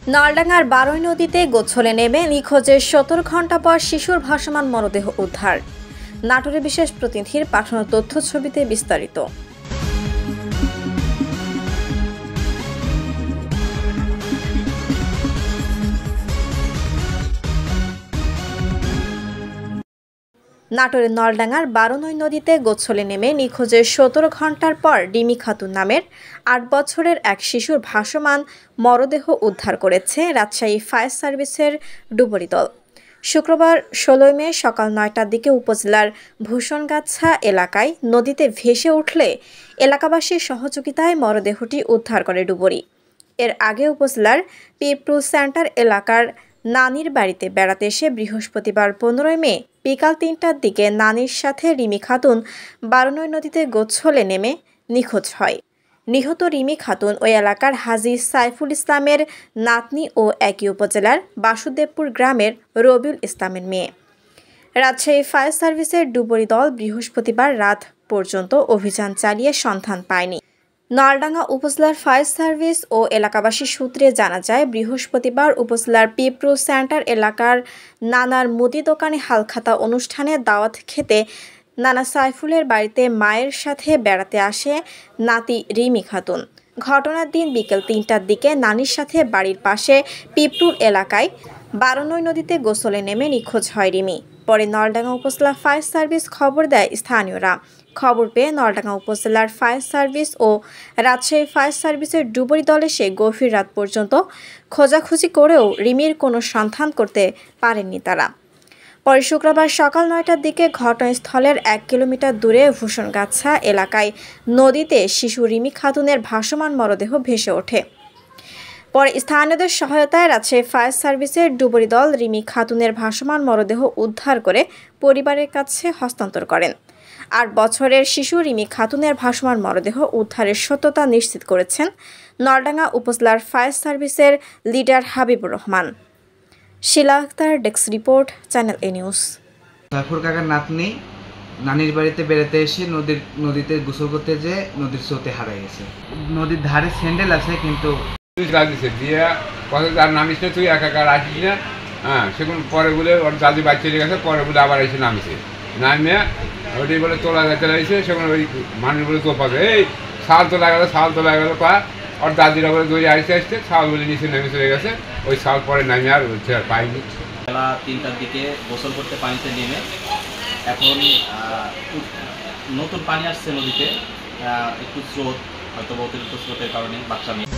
নলডাঙ্গার বারোই নদীতে গোছলে নেমে নিখোঁজের ১৭ ঘণ্টা পর শিশুর ভাসমান মরদেহ উদ্ধার। নাটোরের বিশেষ প্রতিনিধির পাঠানো তথ্য ছবিতে বিস্তারিত। নাটোরের নলডাঙ্গার বারোই নদীতে গোছলে নেমে নিখোঁজের ১৭ ঘণ্টার পর রিমি খাতুন নামের ৮ বছরের এক শিশুর ভাসমান মরদেহ উদ্ধার করেছে রাজশাহী ফায়ার সার্ভিসের ডুবুরি দল। শুক্রবার ১৬ মে সকাল ৯টার দিকে উপজেলার ভূষণগাছা এলাকায় নদীতে ভেসে উঠলে এলাকাবাসীর সহযোগিতায় মরদেহটি উদ্ধার করে ডুবুরি। এর আগে উপজেলার পিপরু সেন্টার এলাকার নানির বাড়িতে বেড়াতে এসে বৃহস্পতিবার ১৫ মে বিকাল ৩টার দিকে নানির সাথে রিমি খাতুন বারোই নদীতে গোছলে নেমে নিখোঁজ হয়। নিহত রিমি খাতুন ওই এলাকার হাজী সাইফুল ইসলামের নাতনি ও একই উপজেলার বাসুদেবপুর গ্রামের রবিউল ইসলামের মেয়ে। রাজশাহী ফায়ার সার্ভিসের ডুবুরি দল বৃহস্পতিবার রাত পর্যন্ত অভিযান চালিয়ে সন্ধান পায়নি। নলডাঙ্গা উপজেলার ফায়ার সার্ভিস ও এলাকাবাসী সূত্রে জানা যায়, বৃহস্পতিবার উপজেলার পিপরু সেন্টার এলাকার নানার মুদি দোকানে হালখাতা অনুষ্ঠানে দাওয়াত খেতে নানা সাইফুলের বাড়িতে মায়ের সাথে বেড়াতে আসে নাতি রিমি খাতুন। ঘটনার দিন বিকেল ৩টার দিকে নানির সাথে বাড়ির পাশে পিপরুর এলাকায় বারোই নদীতে গোসলে নেমে নিখোঁজ হয় রিমি। পরে নলডাঙ্গা উপজেলা ফায়ার সার্ভিস খবর দেয় স্থানীয়রা। খবর পেয়ে নলডাঙ্গা উপজেলার ফায়ার সার্ভিস ও রাজশাহী ফায়ার সার্ভিসের ডুবুরি দল এসে গভীর রাত পর্যন্ত খোঁজাখুঁজি করেও রিমির কোনো সন্ধান করতে পারেননি তারা। পরে শুক্রবার সকাল ৯টার দিকে ঘটনাস্থলের ১ কিলোমিটার দূরে ভূষণগাছা এলাকায় নদীতে শিশু রিমি খাতুনের ভাসমান মরদেহ ভেসে ওঠে। পরে স্থানীয়দের সহায়তায় রাজশাহী ফায়ার সার্ভিসের ডুবুরি দল রিমি খাতুনের ভাসমান মরদেহ উদ্ধার করে পরিবারের কাছে হস্তান্তর করেন। ৮ বছরের শিশু রিমি খাতুনের ভাসমান মরদেহ উদ্ধারের সত্যতা নিশ্চিত করেছেন নলডাঙ্গা উপজেলার ফায়ার সার্ভিসের লিডার হাবিবুর রহমান। শিলা আক্তার, ডেস্ক রিপোর্ট, চ্যানেল এ নিউজ। সাইফুর কাকার নাতনি নানির বাড়িতে বেড়াতে এসে নদীতে গোসল করতে যেয়ে নদীর স্রোতে হারিয়ে গেছে। নদীর ধারে স্যান্ডেল আছে, কিন্তু আর নামিস না, তুই একাকার আসিস না। হ্যাঁ, সেগুলো পরে বলে ওর দাদি বাড়ি চলে গেছে, পরে বলে আবার এসে নামিছে। নামিয়ে ওইটাই বলে তোলা যেতে লাগছে, সেখানে ওই মানুষ বলে তোপাবে, এই শাল তোলা গেল পা ওর দাদিরা বলে দৌড়ে আসতে শাল বলে নিচে নেমে চলে গেছে। ওই শাল পরে নামে আর পাইনি। বেলা ৩টার দিকে গোসল করতে পানিতে নেমে এখন নতুন পানি আসছে নদীতে, একটু স্রোত, হয়তো অতিরিক্ত স্রোতের কারণে বাচ্চা মেয়ে